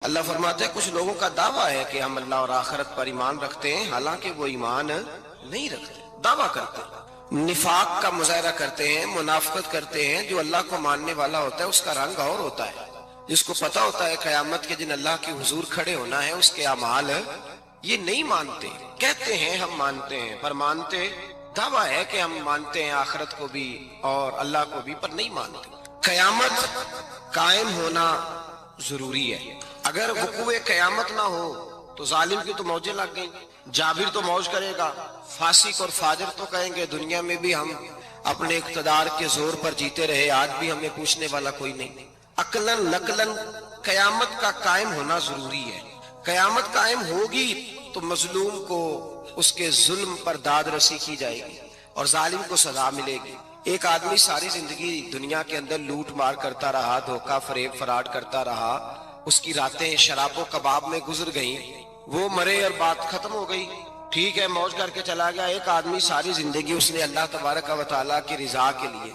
اللہ فرماتے ہیں کچھ لوگوں کا دعویٰ ہے کہ ہم اللہ اور آخرت پر ایمان رکھتے ہیں، حالانکہ وہ ایمان نہیں رکھتے، دعویٰ کرتے ہیں، نفاق کا مظاہرہ کرتے ہیں، منافقت کرتے ہیں۔ جو اللہ کو ماننے والا ہوتا ہے اس کا رنگ اور ہوتا ہے، جس کو پتا ہوتا ہے قیامت کے دن اللہ کے حضور کھڑے ہونا ہے، اس کے اعمال یہ نہیں مانتے، کہتے ہیں ہم مانتے ہیں، پر مانتے دعویٰ ہے کہ ہم مانتے ہیں آخرت کو بھی اور اللہ کو بھی، پر نہیں مانتے۔ قیامت قائم ہونا ضروری ہے، اگر وقوع قیامت نہ ہو تو ظالم کی تو موجیں لگ گئیں، جابر تو موج کرے گا، فاسق اور فاجر تو کہیں گے دنیا میں بھی ہم اپنے اقتدار کے زور پر جیتے رہے، آج بھی ہمیں پوچھنے والا کوئی نہیں۔ عقلاً نقلاً قیامت کا قائم ہونا ضروری ہے۔ قیامت قائم ہوگی تو مظلوم کو اس کے ظلم پر داد رسی کی جائے گی اور ظالم کو سزا ملے گی۔ ایک آدمی ساری زندگی دنیا کے اندر لوٹ مار کرتا رہا، دھوکہ فریب فراڈ کرتا رہا، اس کی راتیں شراب و کباب میں گزر گئیں، وہ مرے اور بات ختم ہو گئی، ٹھیک ہے موج کر کے چلا گیا۔ ایک آدمی ساری زندگی اس نے اللہ تبارک و تعالیٰ کی رضا کے لیے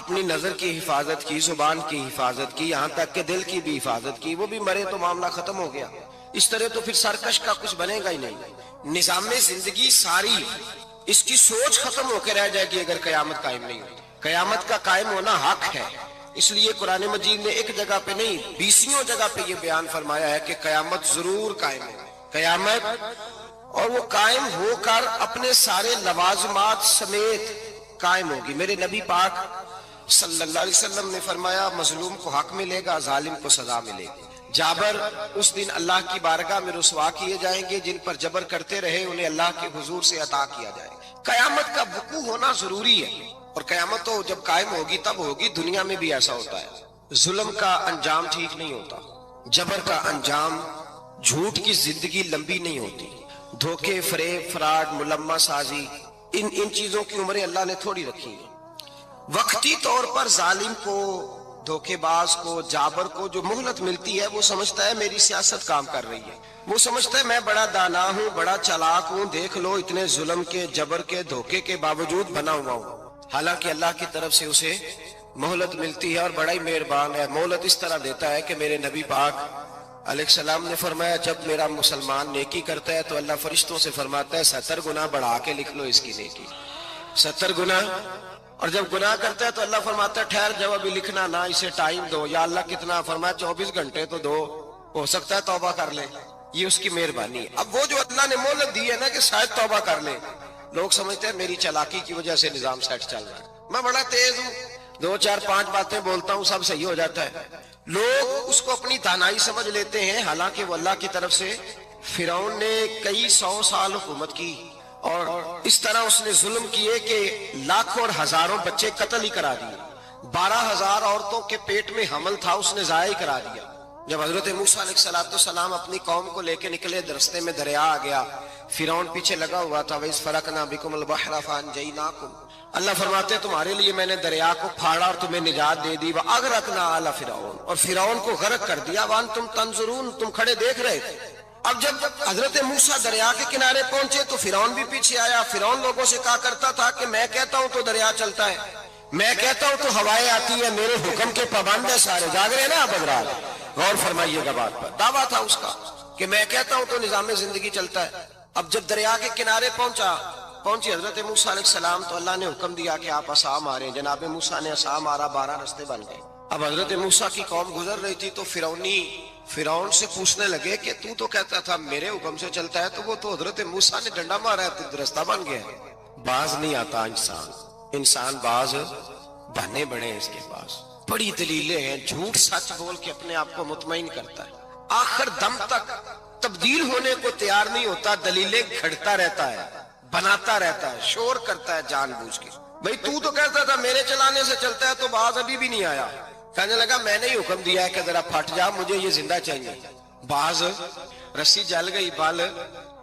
اپنی نظر کی حفاظت کی، زبان کی حفاظت کی، یہاں تک کہ دل کی بھی حفاظت کی، وہ بھی مرے تو معاملہ ختم ہو گیا۔ اس طرح تو پھر سرکش کا کچھ بنے گا ہی نہیں، نظام زندگی ساری اس کی سوچ ختم ہو کے رہ جائے گی اگر قیامت قائم نہیں ہوتی۔ قیامت کا قائم ہونا حق ہے، اس لیے قرآن مجید نے ایک جگہ پہ نہیں 20 جگہ پہ یہ بیان فرمایا ہے کہ قیامت ضرور قائم ہے، قیامت، اور وہ قائم ہو کر اپنے سارے لوازمات سمیت قائم ہوگی۔ میرے نبی پاک صلی اللہ علیہ وسلم نے فرمایا مظلوم کو حق ملے گا، ظالم کو سزا ملے گی۔ جابر اس دن اللہ کی بارگاہ میں رسوا کیے جائیں گے، جن پر جبر کرتے رہے انہیں اللہ کے حضور سے عطا کیا جائے گا۔ قیامت کا وقوع ہونا ضروری ہے، اور قیامت تو جب قائم ہوگی تب ہوگی۔ دنیا میں بھی ایسا ہوتا ہے، ظلم کا انجام ٹھیک نہیں ہوتا، جبر کا انجام، جھوٹ کی زندگی لمبی نہیں ہوتی، دھوکے فریب فراڈ ملمہ سازی، ان چیزوں کی عمریں اللہ نے تھوڑی رکھی ہیں۔ وقتی طور پر ظالم کو، دھوکے باز کو، جابر کو جو مہلت ملتی ہے وہ سمجھتا ہے میری سیاست کام کر رہی ہے، وہ سمجھتا ہے میں بڑا دانا ہوں، بڑا چلاک ہوں، دیکھ لو اتنے ظلم کے، جبر کے، دھوکے کے باوجود بنا ہوا ہوں۔ حالانکہ اللہ کی طرف سے اسے مہلت ملتی ہے اور بڑا ہی مہربان ہے۔ مہلت اس طرح دیتا ہے کہ میرے نبی پاک علیہ السلام نے فرمایا جب میرا مسلمان نیکی کرتا ہے تو اللہ فرشتوں سے فرماتا ہے 70 گنا بڑھا کے لکھ لو اس کی نیکی، 70 گنا، اور جب گناہ کرتا ہے تو اللہ فرماتا ہے ٹھہر جب ابھی لکھنا نہ، اسے ٹائم دو۔ یا اللہ کتنا؟ فرمایا 24 گھنٹے تو دو، ہو سکتا ہے توبہ کر لے، یہ اس کی مہربانی ہے۔ اب وہ جو اللہ نے مہلت دی ہے نا کہ شاید توبہ کر لے، لوگ سمجھتے ہیں میری چالاکی کی وجہ سے نظام سیٹ چل رہا ہے، میں بڑا تیز ہوں، 2 4 5 باتیں بولتا ہوں سب صحیح ہو جاتا ہے۔ لوگ اس کو اپنی دانائی سمجھ لیتے ہیں، حالانکہ وہ اللہ کی طرف سے۔ فرعون نے کئی 100 سال حکومت کی اور اس طرح اس نے ظلم کیے کہ لاکھوں اور ہزاروں بچے قتل ہی کرا دیے، 12,000 عورتوں کے پیٹ میں حمل تھا اس نے ضائع کرا دیا۔ جب حضرت موسیٰ علیہ السلام اپنی قوم کو لے کے نکلے، رستے میں دریا آ گیا، فرعون پیچھے لگا ہوا تھا، وَإِذْ فَرَقْنَا بِكُمُ الْبَحْرَ فَأَنْجَيْنَاكُمْ، اللہ فرماتے تمہارے لیے میں نے دریا کو پھاڑا اور تمہیں نجات دے دی، وَأَغْرَقْنَا آلَ فِرْعَوْنَ، اور فرعون کو غرق کر دیا، وَأَنْتُمْ تَنْظُرُونَ، تم کھڑے دیکھ رہے تھے۔ اب جب حضرت موسیٰ دریا کے کنارے پہنچے تو فرعون بھی پیچھے آیا۔ فرعون لوگوں سے کہا کرتا تھا کہ میں کہتا ہوں تو دریا چلتا ہے، میں کہتا ہوں تو ہوائیں آتی ہیں، میرے حکم کے پابند ہے سارے۔ جاگ رہے نا آپ حضرات، غور فرمائیے گا بات پر۔ دعویٰ تھا اس کا کہ میں کہتا ہوں تو نظام زندگی چلتا ہے۔ اب جب دریا کے کنارے پہنچی حضرت موسیٰ علیہ السلام تو اللہ نے حکم دیا کہ آپ عصا ماریں۔ جناب موسیٰ نے عصا مارا، 12 رستے بن گئے۔ اب حضرت موسیٰ کی قوم گزر رہی تھی تو فرعون سے پوچھنے لگے کہ تو کہتا تھا میرے حکم سے چلتا ہے، تو وہ تو حضرت موسیٰ نے ڈنڈا مارا ہے تو رستہ بن گیا ہے۔ باز نہیں آتا انسان باز بہانے بڑے ہیں اس کے پاس، بڑی دلیلیں ہیں، جھوٹ سچ بول کے اپنے آپ کو مطمئن کرتا ہے، آخر دم تک تبدیل ہونے کو تیار نہیں ہوتا، دلیلیں گھڑتا رہتا ہے، بناتا رہتا ہے، شور کرتا ہے جان بوجھ کے۔ بھئی تو کہتا تھا میرے چلانے سے چلتا ہے، تو باز ابھی بھی نہیں آیا۔ کہنے لگا میں نے ہی حکم دیا ہے کہ ذرا پھٹ جا، مجھے یہ زندہ چاہیے۔ باز رسی جل گئی، بال،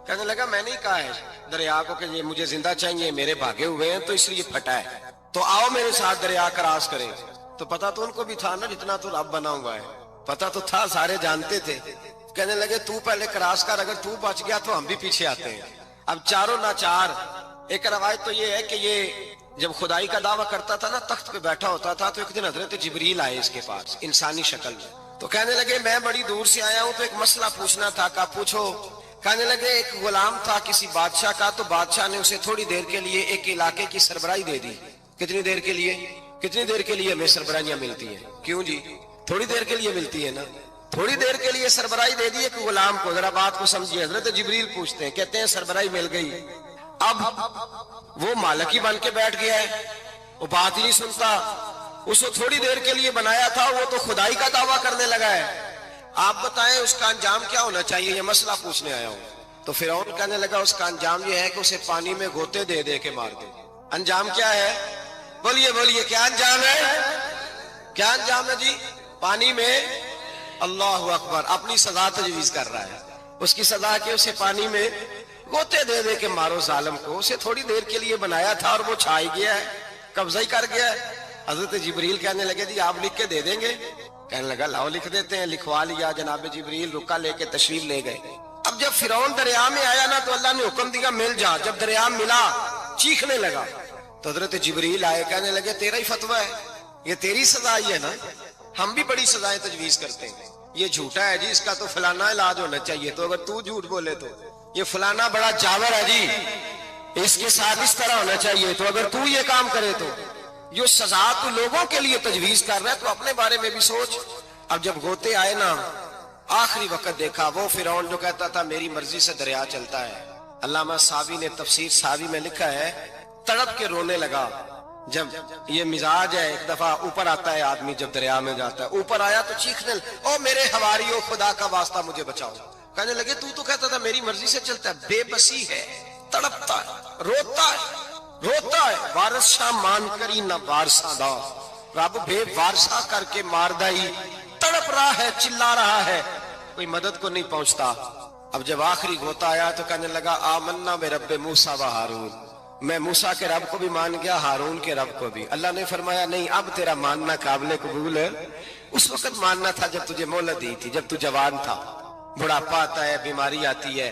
کہنے لگا میں نے ہی کہا ہے دریا کو کہ یہ مجھے زندہ چاہیے، میرے بھاگے ہوئے ہیں تو اس لیے پھٹا ہے، تو آؤ میرے ساتھ دریا کراس کریں۔ تو پتا تو ان کو بھی تھا نا جتنا تو رب بنا ہوا ہے، پتا تو تھا، سارے جانتے تھے۔ کہنے لگے تو پہلے کراس کر، اگر تو بچ گیا تو ہم بھی پیچھے آتے ہیں۔ اب چاروں ناچار۔ ایک روایت تو یہ ہے کہ یہ جب خدائی کا دعویٰ کرتا تھا نا، تخت پہ بیٹھا ہوتا تھا، تو ایک دن حضرت جبریل آئے اس کے پاس انسانی شکل میں۔ تو کہنے لگے میں بڑی دور سے آیا ہوں تو ایک مسئلہ پوچھنا تھا. کہا پوچھو. کہنے لگے ایک غلام تھا کسی بادشاہ کا, تو بادشاہ نے اسے تھوڑی دیر کے لیے ایک علاقے کی سربراہی دے دی. کتنی دیر کے لیے؟ کتنی دیر کے لیے ہمیں سربراہیاں ملتی ہیں؟ کیوں جی؟ تھوڑی دیر کے لیے ملتی ہے نا. تھوڑی دیر کے لیے سربراہی دے دی ایک غلام کو. ذرا بات کو سمجھیے. حضرت جبریل پوچھتے ہیں, کہتے ہیں سربراہی مل گئی, اب وہ مالک ہی بن کے بیٹھ گیا ہے, وہ بات ہی نہیں سنتا. اس کو تھوڑی دیر کے لیے بنایا تھا, وہ تو خدائی کا دعویٰ کرنے لگا ہے. آپ بتائیں اس کا انجام کیا ہونا چاہیے؟ یہ مسئلہ پوچھنے آیا ہوں. تو فرعون کہنے لگا اس کا انجام یہ ہے کہ اسے پانی میں گوتے دے دے کے مار دے. انجام کیا ہے؟ بولیے بولیے, کیا انجام ہے؟ کیا انجام ہے جی؟ پانی میں. اللہ اکبر, اپنی سزا تجویز کر رہا ہے. اس کی سزا کہ اسے پانی میں گوتے دے دے کے مارو ظالم کو. اسے تھوڑی دیر کے لیے بنایا تھا اور وہ چھائی گیا ہے, قبضہ ہی کر گیا ہے. حضرت جبریل کہنے لگے جی آپ لکھ کے دے دیں گے؟ کہنے لگا لاؤ لکھ دیتے ہیں. لکھوا لیا. جناب جبریل رکا لے کے تشریف لے گئے. اب جب فرعون دریا میں آیا نا تو اللہ نے حکم دیا مل جا. جب دریا ملا چیخنے لگا تو حضرت جبریل آئے, کہنے لگے تیرا ہی فتویٰ ہے, یہ تیری سزا ہی ہے نا. ہم بھی بڑی سزائیں تجویز کرتے ہیں. یہ جھوٹا ہے جی, اس کا تو فلانا علاج ہونا چاہیے, تو اگر تو جھوٹ بولے تو یہ فلانا بڑا جاور ہے جی, اس کے ساتھ اس طرح ہونا چاہیے, تو اگر تو یہ کام کرے تو جو سزا تو لوگوں کے لیے تجویز کر رہا ہے تو اپنے بارے میں بھی سوچ. اب جب گوتے آئے نا آخری وقت دیکھا وہ فرعون جو کہتا تھا میری مرضی سے دریا چلتا ہے. علامہ ساوی نے تفسیر ساوی میں لکھا ہے تڑپ کے رونے لگا. جب یہ مزاج ہے, ایک دفعہ اوپر آتا ہے آدمی جب دریا میں جاتا ہے, اوپر آیا تو چیخنے او میرے حواریو خدا کا واسطہ مجھے بچاؤ. کہنے لگے تو کہتا تھا میری مرضی سے چلتا ہے. بے بسی ہے, تڑپتا ہے, روتا ہے. وارث شاہ مان کری نہ وارثہ دا, رب بے وارثہ کر کے مار دائی. تڑپ رہا ہے, چلا رہا ہے, کوئی مدد کو نہیں پہنچتا. اب جب آخری گوتا آیا تو کہنے لگا آمنا بے رب موسیٰ و ہارون, میں موسیٰ کے رب کو بھی مان گیا, ہارون کے رب کو بھی. اللہ نے فرمایا نہیں, اب تیرا ماننا قابل قبول ہے. اس وقت ماننا تھا جب تجھے مہلت دی تھی, جب تو جوان تھا. بڑھاپا آتا ہے, بیماری آتی ہے,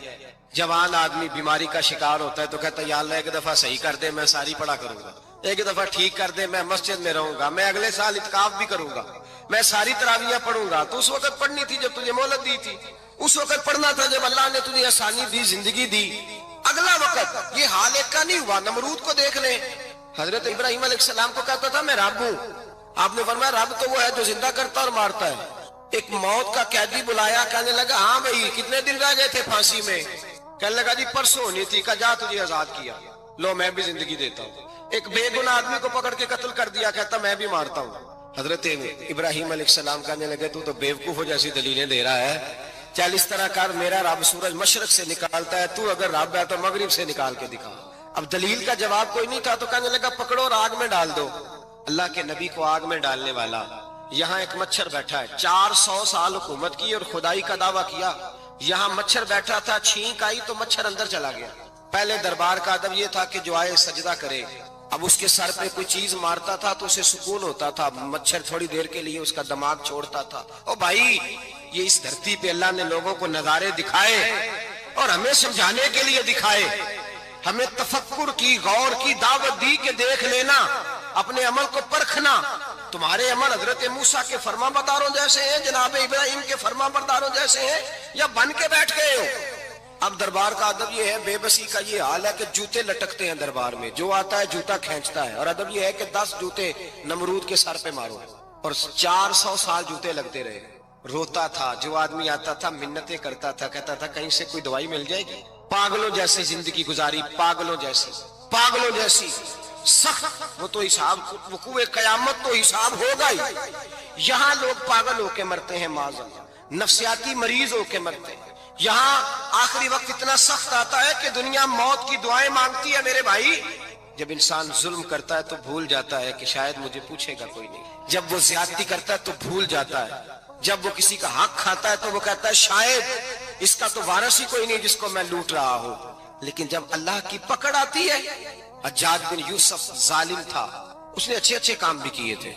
جوان آدمی بیماری کا شکار ہوتا ہے تو کہتا ہے یا اللہ ایک دفعہ صحیح کر دے, میں ساری پڑھا کروں گا. ایک دفعہ ٹھیک کر دے, میں مسجد میں رہوں گا, میں اگلے سال اعتکاف بھی کروں گا, میں ساری تراویحیں پڑھوں گا. تو اس وقت پڑھنی تھی جب تجھے مہلت دی تھی. اس وقت پڑھنا تھا جب اللہ نے تجھے آسانی دی, زندگی دی. اگلا وقت یہ حال ایک کا نہیں ہوا. نمرود کو دیکھ لیں, حضرت ابراہیم علیہ السلام کو کہتا تھا میں رب ہوں. آپ نے فرمایا رب تو وہ ہے جو زندہ کرتا اور مارتا ہے. ایک موت کا قیدی بلایا, کہنے لگا ہاں بھائی کتنے دن رہ گئے تھے پھانسی میں؟ کہنے لگا جی پرسوں ہونی تھی. کہا جا تجھے آزاد کیا, لو میں بھی زندگی دیتا ہوں. ایک بے گناہ آدمی کو پکڑ کے قتل کر دیا, کہتا میں بھی مارتا ہوں. حضرت ابراہیم علیہ السلام کہنے لگے تو بیوقوفوں جیسی دلیلیں دے رہا ہے. چل اس طرح کر, میرا رب سورج مشرق سے نکالتا ہے, تو اگر رب ہے تو مغرب سے نکال کے دکھا. اب دلیل کا جواب کوئی نہیں تھا تو کہنے لگا پکڑو اور آگ میں ڈال دو. اللہ کے نبی کو آگ میں ڈالنے والا. یہاں ایک مچھر بیٹھا ہے, 400 سال حکومت کی اور خدائی کا دعویٰ کیا. یہاں مچھر بیٹھا تھا, چھینک آئی تو مچھر اندر چلا گیا. پہلے دربار کا ادب یہ تھا کہ جو آئے سجدہ کرے. اب اس کے سر پہ کوئی چیز مارتا تھا تو اسے سکون ہوتا تھا. مچھر تھوڑی دیر کے لیے اس کا دماغ چھوڑتا تھا. او بھائی یہ اس دھرتی پہ اللہ نے لوگوں کو نظارے دکھائے اور ہمیں سمجھانے کے لیے دکھائے. ہمیں تفکر کی, غور کی دعوت دی کہ دیکھ لینا, اپنے عمل کو پرکھنا. تمہارے عمل حضرت موسیٰ کے فرما برداروں جیسے ہیں, جناب ابراہیم کے فرما برداروں جیسے ہیں, یا بن کے بیٹھ گئے ہو؟ اب دربار کا ادب یہ ہے, بے بسی کا یہ حال ہے کہ جوتے لٹکتے ہیں دربار میں, جو آتا ہے جوتا کھینچتا ہے. اور ادب یہ ہے کہ 10 جوتے نمرود کے سر پہ مارو. اور 400 سال جوتے لگتے رہے. روتا تھا, جو آدمی آتا تھا منتیں کرتا تھا, کہتا تھا کہیں سے کوئی دوائی مل جائے گی. پاگلوں جیسی زندگی گزاری, پاگلوں جیسی سخت. وہ تو حساب, وقوع قیامت تو حساب ہوگا ہی. یہاں لوگ پاگل ہو کے مرتے ہیں, معذاللہ نفسیاتی مریض ہو کے مرتے ہیں. یہاں آخری وقت اتنا سخت آتا ہے کہ دنیا موت کی دعائیں مانگتی ہے. میرے بھائی جب انسان ظلم کرتا ہے تو بھول جاتا ہے کہ شاید مجھے پوچھے گا کوئی نہیں. جب وہ زیادتی کرتا ہے تو بھول جاتا ہے. جب وہ کسی کا حق کھاتا ہے تو وہ کہتا ہے شاید اس کا تو وارث ہی کوئی نہیں جس کو میں لوٹ رہا ہوں. لیکن جب اللہ کی پکڑ آتی ہے, حجاج بن یوسف ظالم تھا, اس نے اچھے کام بھی کیے تھے.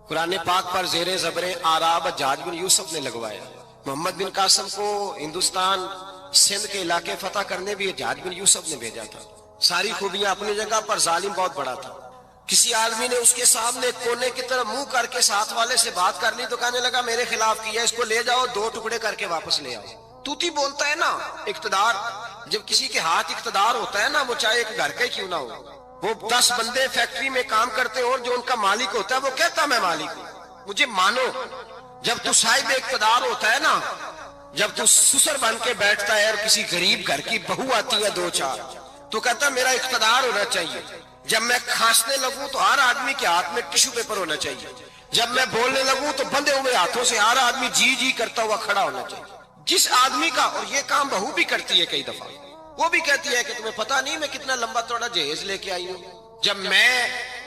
قرآن پاک پر زیر زبر آراب حجاج بن یوسف نے لگوایا. محمد بن قاسم کو ہندوستان سندھ کے علاقے فتح کرنے بھی حجاج بن یوسف نے بھیجا تھا. ساری خوبیاں اپنی جگہ پر, ظالم بہت بڑا تھا. کسی آدمی نے اس کے سامنے کونے کی طرف منہ کر کے ساتھ والے سے بات کر لی تو کہنے لگا میرے خلاف کیا، اس کو لے جاؤ 2 ٹکڑے کر کے واپس لے آؤ۔ توتی بولتا ہے نا اقتدار، جب کسی کے ہاتھ اقتدار ہوتا ہے نا، وہ چاہے ایک گھر کا ہی کیوں نہ ہو، وہ 10 بندے فیکٹری میں کام کرتے اور جو ان کا مالک ہوتا ہے وہ کہتا میں مالک ہوں، مجھے مانو۔ جب تو صاحب اقتدار ہوتا ہے نا، جب تو سسر بن کے بیٹھتا ہے اور کسی غریب گھر کی بہو آتی ہے 2-4 تو کہتا ہے میرا اقتدار ہونا چاہیے، جب میں کھانسنے لگوں تو ہر آدمی کے ہاتھ میں ٹشو پیپر ہونا چاہیے، جب میں بولنے لگوں تو بندے ہوئے ہاتھوں سے ہر آدمی جی جی کرتا ہوا کھڑا ہونا چاہیے۔ جس آدمی کا، اور یہ کام بہو بھی کرتی ہے کئی دفعہ، وہ بھی کہتی ہے کہ تمہیں پتہ نہیں میں کتنا لمبا چوڑا جہیز لے کے آئی ہوں،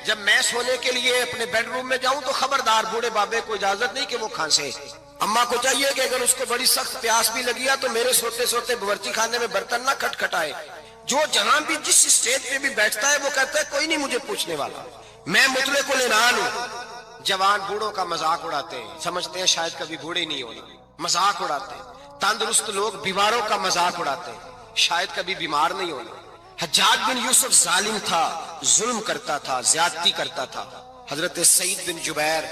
جب میں سونے کے لیے اپنے بیڈ روم میں جاؤں تو خبردار بوڑھے بابے کو اجازت نہیں کہ وہ کھانسے، اماں کو چاہیے کہ اگر اس کو بڑی سخت پیاس بھی لگی ہے تو میرے سوتے سوتے باورچی خانے میں برتن نہ کھٹکھٹائے۔ جو جہاں بھی جس اسٹیج پہ بھی بیٹھتا ہے وہ کہتا ہے کوئی نہیں مجھے پوچھنے والا، میں مطلق العنان ہوں۔ جوان بوڑھوں کا مذاق اڑاتے ہیں، سمجھتے ہیں شاید کبھی بوڑھے نہیں ہونا، مذاق اڑاتے ہیں۔ تندرست لوگ بیماروں کا مذاق اڑاتے ہیں، شاید کبھی بیمار نہیں ہونا۔ حجاج بن یوسف ظالم تھا، ظلم کرتا تھا، زیادتی کرتا تھا۔ حضرت سعید بن جبیر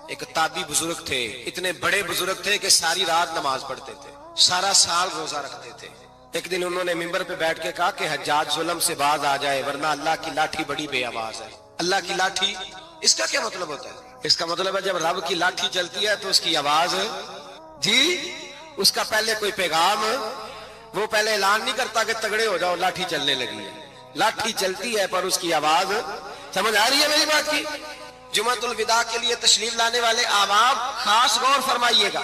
ایک تابعی بزرگ تھے، اتنے بڑے بزرگ تھے کہ ساری رات نماز پڑھتے تھے، سارا سال روزہ رکھتے تھے۔ ایک دن انہوں نے ممبر پہ بیٹھ کے کہا کہ حجاج ظلم سے باز آ جائے ورنہ اللہ کی لاٹھی بڑی بے آواز ہے۔ اللہ کی لاٹھی، اس کا کیا مطلب ہوتا ہے؟ اس کا مطلب ہے جب رب کی لاٹھی چلتی ہے تو اس کی آواز، جی اس کا پہلے کوئی پیغام، وہ پہلے اعلان نہیں کرتا کہ تگڑے ہو جاؤ لاٹھی چلنے لگی ہے، لاٹھی چلتی ہے پر اس کی آواز، سمجھ آ رہی ہے میری بات کی؟ جمعۃ الوداع کے لیے تشریف لانے والے احباب خاص غور فرمائیے گا۔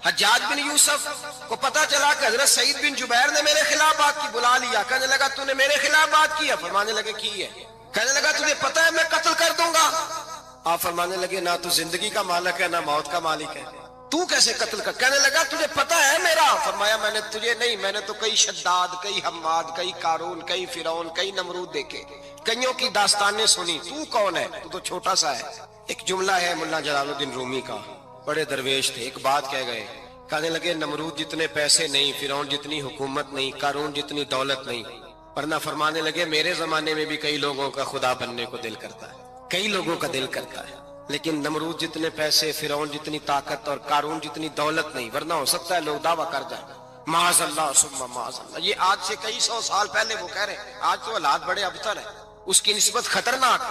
حجاج بن یوسف کو پتا چلا کہ حضرت سعید بن جبیر نے میرے خلاف بات کی، بلا لیا، کہنے لگا تو نے میرے خلاف بات کی ہے؟ فرمانے لگے کی ہے۔ کہنے لگا تجھے پتا ہے میں قتل کر دوں گا؟ آپ فرمانے لگے نہ تو زندگی کا مالک ہے نہ موت کا مالک ہے، تو کیسے قتل کر؟ کہنے لگا تجھے پتا ہے میرا؟ فرمایا میں نے تجھے نہیں، میں نے تو کئی شداد، کئی حماد، کئی قارون، کئی فرعون، کئی نمرود دیکھے، کئیوں کی داستانیں سنی، تو کون ہے؟ تو چھوٹا سا ہے۔ ایک جملہ ہے ملا جلال الدین رومی کا، بڑے درویش تھے، ایک بات کہہ گئے، کہنے لگے نمرود جتنے پیسے نہیں، فرعون جتنی حکومت نہیں، قارون جتنی دولت نہیں، ورنہ فرمانے لگے میرے زمانے میں بھی کئی لوگوں کا خدا بننے کو دل کرتا ہے، کئی لوگوں کا دل کرتا ہے، لیکن نمرود جتنے پیسے، فرعون جتنی طاقت اور قارون جتنی دولت نہیں، ورنہ ہو سکتا ہے لوگ دعویٰ کر جائیں معاذ اللہ ثم معاذ اللہ۔ یہ آج سے کئی 100 سال پہلے وہ کہہ رہے ہیں، آج تو حالات بڑے ابتر ہیں، اس کی نسبت خطرناک۔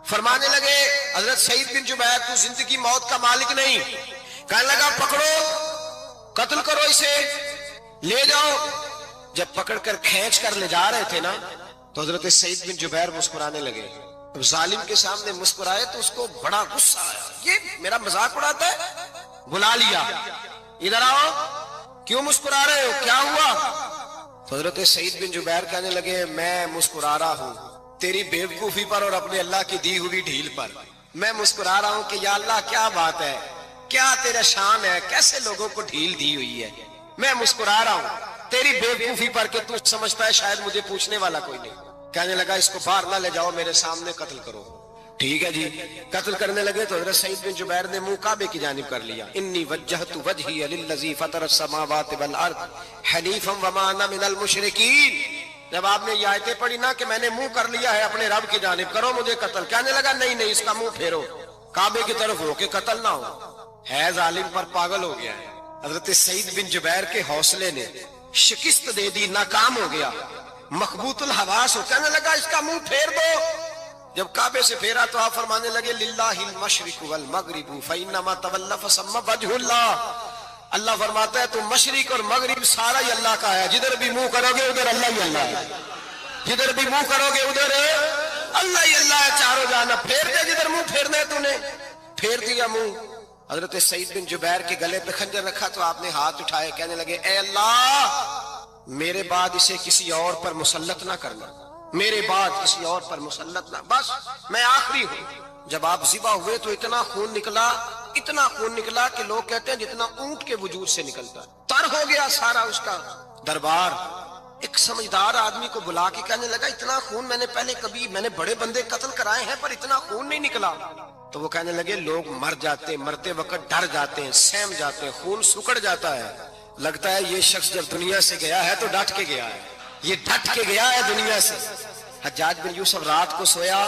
فرمانے لگے حضرت سعید بن جبیر تو زندگی موت کا مالک نہیں، کہنے لگا پکڑو، قتل کرو اسے، لے جاؤ۔ جب پکڑ کر کھینچ کر لے جا رہے تھے نا تو حضرت سعید بن جبیر مسکرانے لگے، ظالم کے سامنے مسکرائے تو اس کو بڑا غصہ آیا، یہ میرا مذاق اڑاتا ہے؟ بلا لیا، ادھر آؤ، کیوں مسکرا رہے ہو، کیا ہوا؟ تو حضرت سعید بن جبیر کہنے لگے میں مسکرا رہا ہوں تیری بیوقوفی پر اور اپنے اللہ کی دی ہوئی ڈھیل پر، میں مسکرا رہا ہوں کہ یا اللہ کیا بات ہے، کیا تیرا شان ہے، کیسے لوگوں کو ڈھیل دی ہوئی ہے، میں مسکرا رہا ہوں تیری بیوقوفی پر کہ تو سمجھتا ہے شاید مجھے پوچھنے والا کوئی نہیں۔ کہنے لگا اس کو باہر نہ لے جاؤ، میرے سامنے قتل کرو۔ ٹھیک ہے جی، قتل کرنے لگے تو حضرت سعید بن جبیر نے منہ کعبے کی جانب کر لیا، انی وجہت وجہی للذی فطر السماوات والارض حنیفا وما انا من المشرکین۔ جب آپ نے یہ آیتیں پڑھی نا کہ میں نے منہ کر لیا ہے اپنے رب کی جانب، کرو مجھے قتل، کہنے لگا نہیں نہیں، اس کا منہ پھیرو، کعبے کی طرف ہو کے قتل نہ ہو، ہے ظالم پر پاگل ہو گیا ہے۔ حضرت سعید بن جبیر کے حوصلے نے شکست دے دی، ناکام ہو گیا، مخبوط الحواس ہو، کہنے لگا اس کا منہ پھیر دو۔ جب کعبے سے پھیرا تو آپ فرمانے لگے للہ المشرق والمغرب فانما تولى فثم وجه اللہ۔ اللہ فرماتا ہے تو مشرق اور مغرب سارا ہی اللہ کا ہے، جدھر بھی منہ کرو گے ادھر اللہ ہی اللہ ہے، جدھر بھی منہ کرو گے ادھر اللہ ہی اللہ ہے، چاروں جانب پھیر دے، جدھر منہ پھیرنا ہے تو نے پھیر دیا منہ۔ حضرت سعید بن جبیر کے گلے پہ خنجر رکھا تو آپ نے ہاتھ اٹھائے، کہنے لگے اے اللہ میرے بعد اسے کسی اور پر مسلط نہ کرنا، میرے بعد کسی اور پر مسلط نہ، بس میں آخری ہوں۔ جب آپ ذبح ہوئے تو اتنا خون نکلا، اتنا خون نکلا کہ لوگ کہتے ہیں جتنا اونٹ کے وجود سے نکلتا، تر ہو گیا سارا اس کا دربار۔ ایک سمجھدار آدمی کو بلا کے کہنے لگا اتنا خون میں نے پہلے کبھی، میں نے بڑے بندے قتل کرائے ہیں پر اتنا خون نہیں نکلا۔ تو وہ کہنے لگے لوگ مر جاتے، مرتے وقت ڈر جاتے ہیں، سہم جاتے ہیں، خون سکڑ جاتا ہے، لگتا ہے یہ شخص جب دنیا سے گیا ہے تو ڈٹ کے گیا ہے، یہ ڈٹ کے گیا ہے دنیا سے۔ حجاج بن یوسف رات کو سویا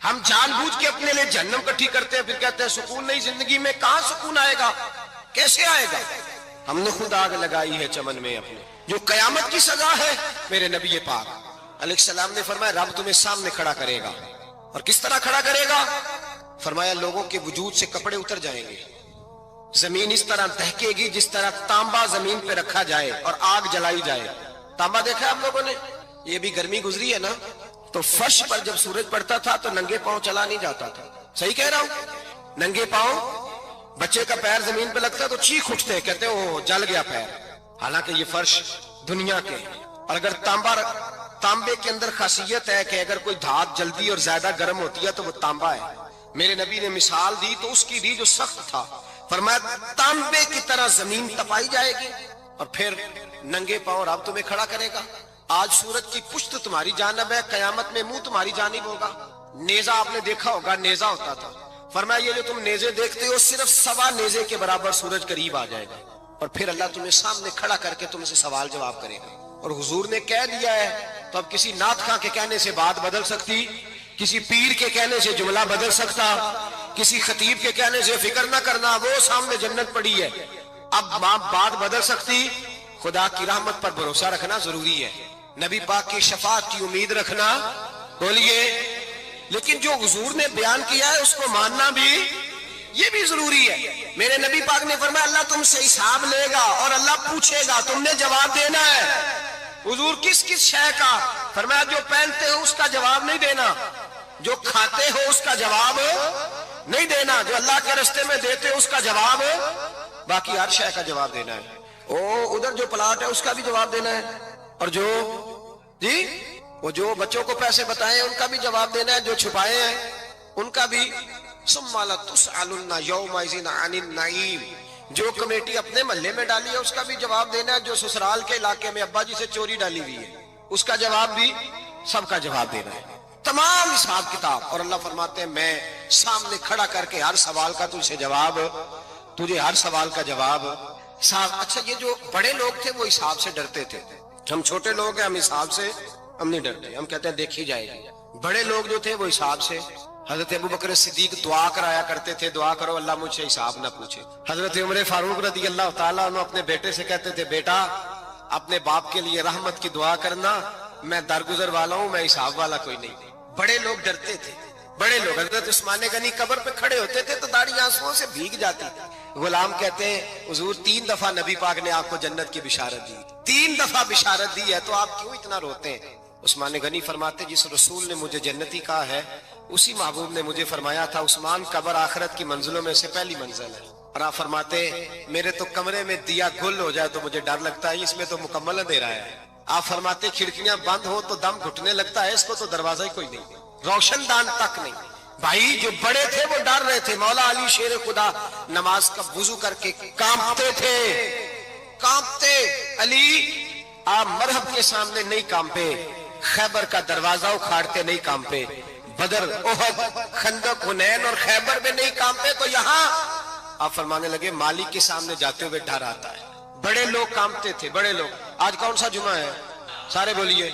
ہم جان بوجھ کے اپنے لیے جہنم کٹھی کرتے ہیں، پھر کہتے ہیں سکون نہیں زندگی میں. کہاں سکون آئے گا؟ کیسے آئے گا؟ ہم نے خود آگ لگائی ہے چمن میں اپنے. جو قیامت کی سزا ہے، میرے نبی پاک علیہ السلام نے فرمایا رب تمہیں سامنے کھڑا کرے گا. اور کس طرح کھڑا کرے گا؟ فرمایا لوگوں کے وجود سے کپڑے اتر جائیں گے، زمین اس طرح دہکے گی جس طرح تانبا زمین پہ رکھا جائے اور آگ جلائی جائے. تانبا دیکھا ہے آپ لوگوں نے؟ یہ بھی گرمی گزری ہے نا، تو فرش پر جب سورج پڑتا تھا تو ننگے پاؤں چلا نہیں جاتا تھا. صحیح کہہ رہا ہوں؟ ننگے پاؤں، بچے کا پیر زمین پہ لگتا ہے تو چیخ اٹھتے ہیں، کہتے ہیں وہ جل گیا پیر. حالانکہ یہ فرش دنیا کے. اور اگر تانبے کے اندر خاصیت ہے کہ اگر کوئی دھات جلدی اور زیادہ گرم ہوتی ہے تو وہ تانبا ہے. میرے نبی نے مثال دی تو اس کی دی جو سخت تھا. فرمایا تانبے کی طرح زمین تپائی جائے گی اور پھر ننگے پاؤں رب تمہیں کھڑا کرے گا. آج سورج کی پشت تمہاری جانب ہے، قیامت میں منہ تمہاری جانب ہوگا. نیزہ آپ نے دیکھا ہوگا، نیزہ ہوتا تھا. فرمایا یہ جو تم نیزے دیکھتے ہو صرف سوا نیزے کے برابر سورج قریب آ جائے گا اور پھر اللہ تمہیں سامنے کھڑا کر کے تم سے سوال جواب کرے گا. اور حضور نے کہہ دیا ہے تو اب کسی نعت خواں کے کہنے سے بات بدل سکتی، کسی پیر کے کہنے سے جملہ بدل سکتا، کسی خطیب کے کہنے سے فکر نہ کرنا وہ سامنے جنت پڑی ہے. اب بات بدل سکتی. خدا کی رحمت پر بھروسہ رکھنا ضروری ہے، نبی پاک کی شفاعت کی امید رکھنا. بولیے. لیکن جو حضور نے بیان کیا ہے اس کو ماننا بھی یہ بھی ضروری ہے. میرے نبی پاک نے فرمایا اللہ تم سے حساب لے گا اور اللہ پوچھے گا، تم نے جواب دینا ہے. حضور کس کس شے کا؟ فرمایا جو پہنتے ہو اس کا جواب نہیں دینا، جو کھاتے ہو اس کا جواب نہیں دینا، جو اللہ کے راستے میں دیتے ہو اس کا جواب، باقی ہر شے کا جواب دینا ہے. ادھر جو پلاٹ ہے اس کا بھی جواب دینا ہے، اور جو وہ جو بچوں کو پیسے بتائے ان کا بھی جواب دینا ہے، جو چھپائے ہیں ان کا بھی. ثم لتسألن یومئذ عن النعیم. جو کمیٹی اپنے محلے میں ڈالی ہے اس کا بھی جواب دینا ہے، جو سسرال کے علاقے میں ابا جی سے چوری ڈالی ہوئی ہے اس کا جواب بھی، سب کا جواب دینا ہے. تمام حساب کتاب. اور اللہ فرماتے ہیں میں سامنے کھڑا کر کے ہر سوال کا تجھ سے جواب، تجھے ہر سوال کا جواب. اچھا یہ جو بڑے لوگ تھے وہ حساب سے ڈرتے تھے، ہم چھوٹے لوگ ہیں ہم حساب سے ہم نہیں ڈرتے، ہم کہتے ہیں دیکھی جائے گی. بڑے لوگ جو تھے وہ حساب سے. حضرت ابو بکر صدیق دعا کرایا کرتے تھے، دعا کرو اللہ مجھ سے حساب نہ پوچھے. حضرت عمر فاروق رضی اللہ تعالیٰ عنہ اپنے بیٹے سے کہتے تھے بیٹا اپنے باپ کے لیے رحمت کی دعا کرنا، میں درگزر والا ہوں، میں حساب والا کوئی نہیں. بڑے لوگ ڈرتے تھے. بڑے لوگ حضرت عثمان غنی قبر پہ کھڑے ہوتے تھے تو داڑھی آنسوؤں سے بھیگ جاتی. غلام کہتے ہیں حضور 3 دفعہ نبی پاک نے آپ کو جنت کی بشارت دی، 3 دفعہ بشارت دی ہے تو آپ کیوں اتنا روتے ہیں؟ عثمان غنی فرماتے جس رسول نے مجھے جنتی کہا ہے اسی محبوب نے مجھے فرمایا تھا عثمان قبر آخرت کی منزلوں میں سے پہلی منزل ہے. اور آپ فرماتے میرے تو کمرے میں دیا گل ہو جائے تو مجھے ڈر لگتا ہے، اس میں تو مکمل اندھیرا ہے. آپ فرماتے کھڑکیاں بند ہو تو دم گھٹنے لگتا ہے، اس کو تو دروازہ ہی کوئی نہیں، روشن دان تک نہیں. بھائی جو بڑے تھے وہ ڈر رہے تھے. مولا علی شیر خدا نماز کا وضو کر کے کانپتے تھے، کانپتے. علی آپ مرحب کے سامنے نہیں کانپے، خیبر کا دروازہ اکھاڑتے نہیں کانپے، بدر احد خندق حنین اور خیبر میں نہیں کانپے، تو یہاں آپ فرمانے لگے مالک کے سامنے جاتے ہوئے ڈر آتا ہے. بڑے لوگ کانپتے تھے، بڑے لوگ. آج کون سا جمعہ ہے؟ سارے بولیے.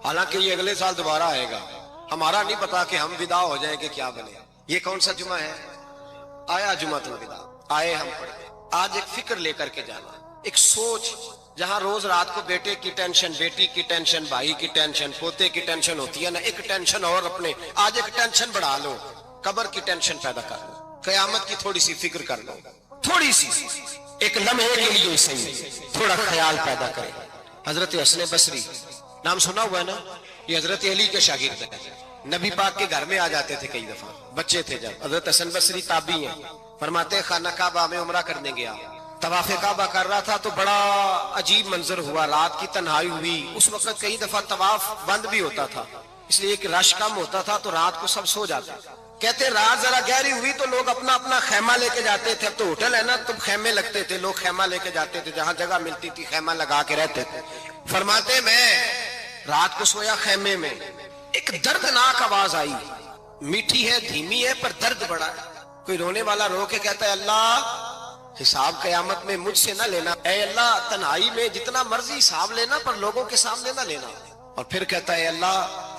حالانکہ یہ اگلے سال دوبارہ آئے گا، ہمارا نہیں پتا کہ ہم ودا ہو جائیں کہ کیا بنے. یہ کون سا جمعہ ہے؟ آیا جمعہ الوداع، آئے ہم پڑھے. آج ایک فکر لے کر کے جانا، ایک سوچ. جہاں روز رات کو بیٹے کی ٹینشن، بیٹی کی ٹینشن، بھائی کی ٹینشن، پوتے کی ٹینشن ہوتی ہے نا، ایک ٹینشن اور اپنے آج ایک ٹینشن بڑھا لو، قبر کی ٹینشن پیدا کر لو، قیامت کی تھوڑی سی فکر کر لو، تھوڑی سی ایک لمحے کے لیے صحیح تھوڑا خیال پیدا کرے. حضرت حسن بصری نام سنا ہوا ہے نا، یہ حضرت علی کے شاگرد ہیں. نبی پاک کے گھر میں آ جاتے تھے کئی دفعہ، بچے تھے جب. حضرت حسن بصری تابعی ہیں. فرماتے خانہ کعبہ میں عمرہ کرنے گیا، طواف کعبہ کر رہا تھا تو بڑا عجیب منظر ہوا، رات کی تنہائی ہوئی. اس وقت کئی دفعہ طواف بند بھی ہوتا تھا، اس لیے کہ رش کم ہوتا تھا تو رات کو سب سو جاتے. کہتے رات ذرا گہری ہوئی تو لوگ اپنا اپنا خیمہ لے کے جاتے تھے. اب تو ہوٹل ہے نا تو خیمے لگتے تھے، لوگ خیمہ لے کے جاتے تھے، جہاں جگہ ملتی تھی خیمہ لگا کے رہتے تھے. فرماتے میں رات کو سویا خیمے میں، ایک دردناک آواز آئی، میٹھی ہے دھیمی ہے پر درد بڑا ہے. کوئی رونے والا رو کے کہتا ہے اللہ حساب قیامت میں مجھ سے نہ لینا، اے اللہ تنہائی میں جتنا مرضی حساب لینا پر لوگوں کے سامنے نہ لینا. اور پھر کہتا ہے اللہ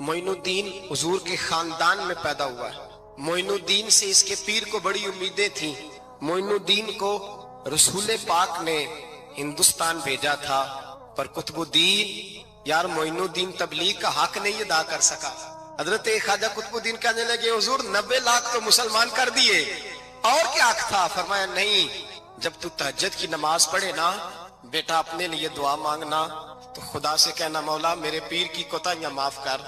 معین الدین حضور کے خاندان میں پیدا ہوا ہے. معین الدین سے اس کے پیر کو بڑی امیدیں تھیں. معین الدین کو رسول پاک نے ہندوستان بھیجا تھا، پر قطب الدین یار معین الدین تبلیغ کا حق نہیں ادا کر سکا. حضرت خواجہ قطب الدین کہنے لگے حضور 90 لاکھ تو مسلمان کر دیے، اور کیا حق تھا؟ فرمایا نہیں، جب تو تہجد کی نماز پڑھے نا بیٹا اپنے لیے دعا مانگنا تو خدا سے کہنا مولا میرے پیر کی کوتاہیاں معاف کر.